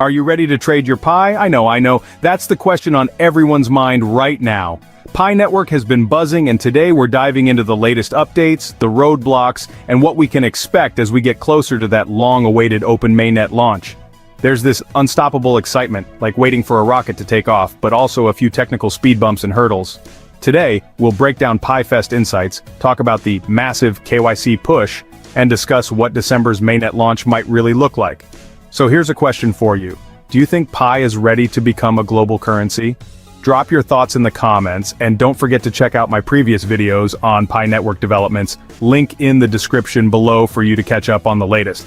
Are you ready to trade your Pi? I know. That's the question on everyone's mind right now. Pi Network has been buzzing, and today we're diving into the latest updates, the roadblocks, and what we can expect as we get closer to that long-awaited open mainnet launch. There's this unstoppable excitement, like waiting for a rocket to take off, but also a few technical speed bumps and hurdles. Today, we'll break down PiFest insights, talk about the massive KYC push, and discuss what December's mainnet launch might really look like. So here's a question for you. Do you think Pi is ready to become a global currency? Drop your thoughts in the comments, and don't forget to check out my previous videos on Pi Network developments, link in the description below for you to catch up on the latest.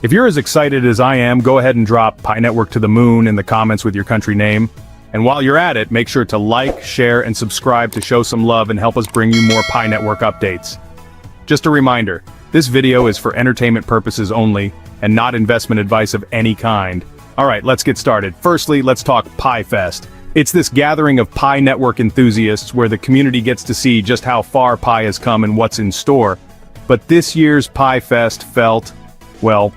If you're as excited as I am, go ahead and drop Pi Network to the moon in the comments with your country name. And while you're at it, make sure to like, share, and subscribe to show some love and help us bring you more Pi Network updates. Just a reminder, this video is for entertainment purposes only, and not investment advice of any kind. Alright, let's get started. Firstly, let's talk PiFest. It's this gathering of Pi Network enthusiasts where the community gets to see just how far Pi has come and what's in store. But this year's PiFest felt, well,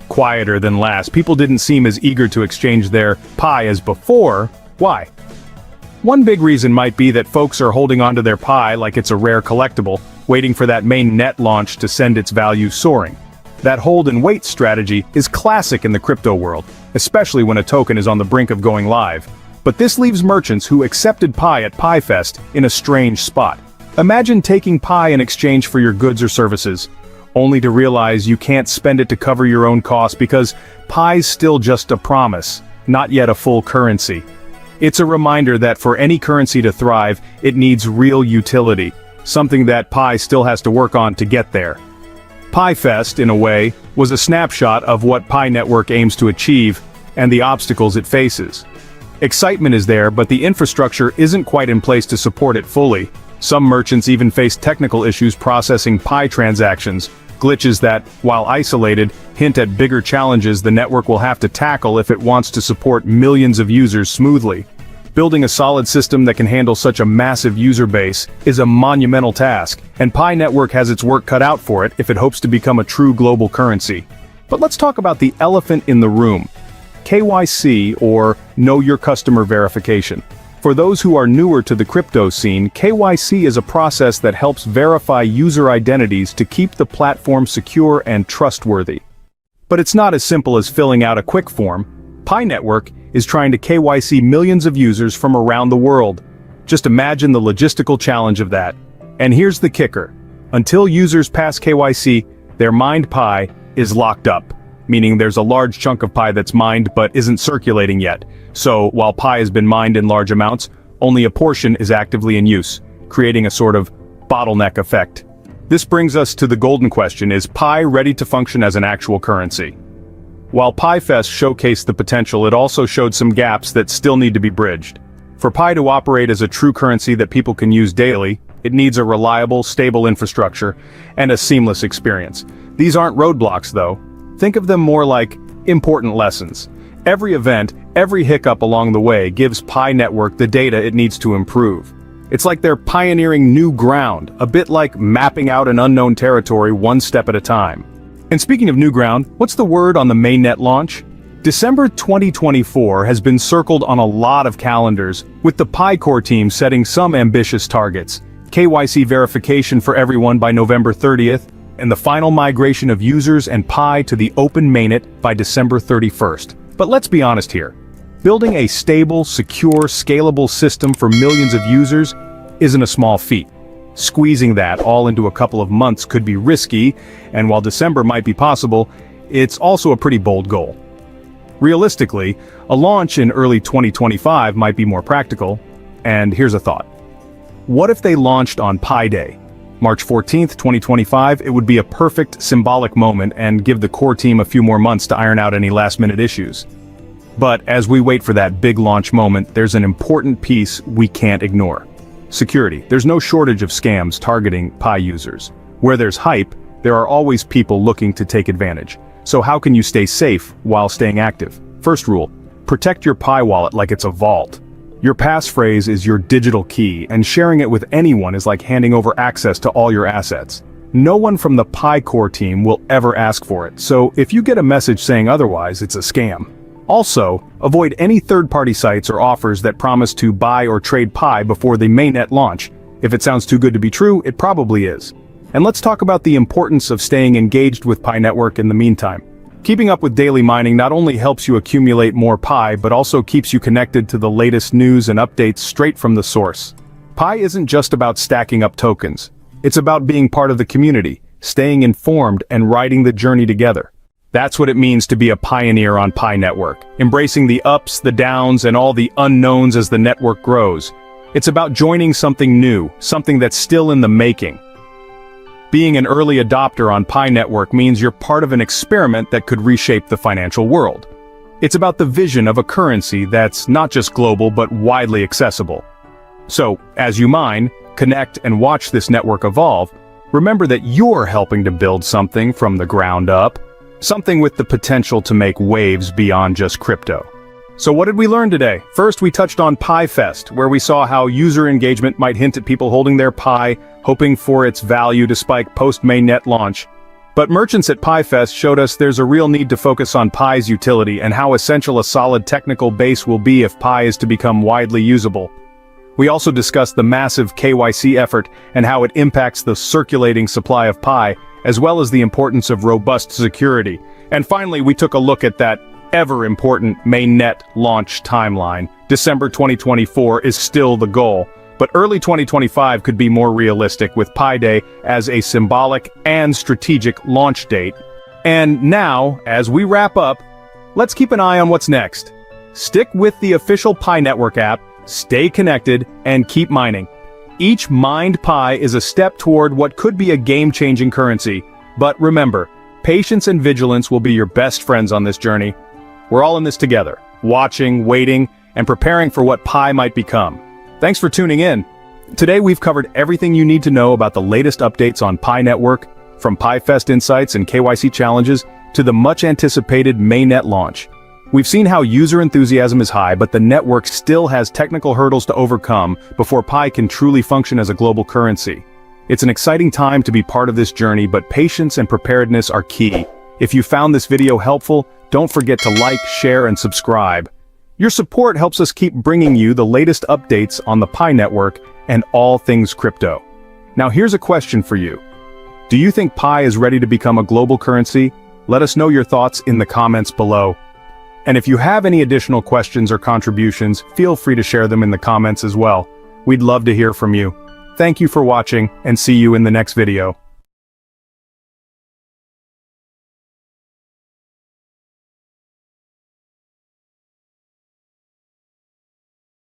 quieter than last. People didn't seem as eager to exchange their Pi as before. Why? One big reason might be that folks are holding onto their Pi like it's a rare collectible, waiting for that Mainnet launch to send its value soaring. That hold and wait strategy is classic in the crypto world, especially when a token is on the brink of going live. But this leaves merchants who accepted Pi at PiFest in a strange spot. Imagine taking Pi in exchange for your goods or services, only to realize you can't spend it to cover your own costs because Pi's still just a promise, not yet a full currency. It's a reminder that for any currency to thrive, it needs real utility, something that Pi still has to work on to get there. PiFest, in a way, was a snapshot of what Pi Network aims to achieve and the obstacles it faces. Excitement is there, but the infrastructure isn't quite in place to support it fully. Some merchants even face technical issues processing Pi transactions, glitches that, while isolated, hint at bigger challenges the network will have to tackle if it wants to support millions of users smoothly. Building a solid system that can handle such a massive user base is a monumental task, and Pi Network has its work cut out for it if it hopes to become a true global currency. But let's talk about the elephant in the room. KYC, or Know Your Customer Verification. For those who are newer to the crypto scene, KYC is a process that helps verify user identities to keep the platform secure and trustworthy. But it's not as simple as filling out a quick form. Pi Network is trying to KYC millions of users from around the world. Just imagine the logistical challenge of that. And here's the kicker. Until users pass KYC, their mined Pi is locked up, meaning there's a large chunk of Pi that's mined but isn't circulating yet. So, while Pi has been mined in large amounts, only a portion is actively in use, creating a sort of bottleneck effect. This brings us to the golden question: is Pi ready to function as an actual currency? While PiFest showcased the potential, it also showed some gaps that still need to be bridged. For Pi to operate as a true currency that people can use daily, it needs a reliable, stable infrastructure and a seamless experience. These aren't roadblocks, though. Think of them more like important lessons. Every event, every hiccup along the way gives Pi Network the data it needs to improve. It's like they're pioneering new ground, a bit like mapping out an unknown territory one step at a time. And speaking of new ground, what's the word on the mainnet launch? December 2024 has been circled on a lot of calendars, with the Pi core team setting some ambitious targets. KYC verification for everyone by November 30th, and the final migration of users and Pi to the open mainnet by December 31st. But let's be honest here. Building a stable, secure, scalable system for millions of users isn't a small feat. Squeezing that all into a couple of months could be risky, and while December might be possible, it's also a pretty bold goal. Realistically, a launch in early 2025 might be more practical, and here's a thought. What if they launched on Pi Day? March 14th, 2025, it would be a perfect symbolic moment and give the core team a few more months to iron out any last-minute issues. But as we wait for that big launch moment, there's an important piece we can't ignore. Security. There's no shortage of scams targeting Pi users. Where there's hype, there are always people looking to take advantage. So how can you stay safe while staying active? First rule, protect your Pi wallet like it's a vault. Your passphrase is your digital key, and sharing it with anyone is like handing over access to all your assets. No one from the Pi core team will ever ask for it, so if you get a message saying otherwise, it's a scam. Also, avoid any third-party sites or offers that promise to buy or trade Pi before the mainnet launch. If it sounds too good to be true, it probably is. And let's talk about the importance of staying engaged with Pi Network in the meantime. Keeping up with daily mining not only helps you accumulate more Pi, but also keeps you connected to the latest news and updates straight from the source. Pi isn't just about stacking up tokens. It's about being part of the community, staying informed, and riding the journey together. That's what it means to be a pioneer on Pi Network, embracing the ups, the downs, and all the unknowns as the network grows. It's about joining something new, something that's still in the making. Being an early adopter on Pi Network means you're part of an experiment that could reshape the financial world. It's about the vision of a currency that's not just global but widely accessible. So, as you mine, connect, and watch this network evolve, remember that you're helping to build something from the ground up, something with the potential to make waves beyond just crypto. So what did we learn today? First, we touched on Pi Fest, where we saw how user engagement might hint at people holding their Pi, hoping for its value to spike post-mainnet launch. But merchants at Pi Fest showed us there's a real need to focus on Pi's utility and how essential a solid technical base will be if Pi is to become widely usable. We also discussed the massive KYC effort and how it impacts the circulating supply of Pi, as well as the importance of robust security. And finally, we took a look at that ever-important mainnet launch timeline. December 2024 is still the goal, but early 2025 could be more realistic with Pi Day as a symbolic and strategic launch date. And now, as we wrap up, let's keep an eye on what's next. Stick with the official Pi Network app, stay connected, and keep mining. Each mined Pi is a step toward what could be a game-changing currency. But remember, patience and vigilance will be your best friends on this journey. We're all in this together, watching, waiting, and preparing for what Pi might become. Thanks for tuning in. Today we've covered everything you need to know about the latest updates on Pi Network, from Pi Fest insights and KYC challenges to the much-anticipated mainnet launch. We've seen how user enthusiasm is high, but the network still has technical hurdles to overcome before Pi can truly function as a global currency. It's an exciting time to be part of this journey, but patience and preparedness are key. If you found this video helpful, don't forget to like, share, and subscribe. Your support helps us keep bringing you the latest updates on the Pi Network and all things crypto. Now here's a question for you. Do you think Pi is ready to become a global currency? Let us know your thoughts in the comments below. And if you have any additional questions or contributions, feel free to share them in the comments as well. We'd love to hear from you. Thank you for watching, and see you in the next video.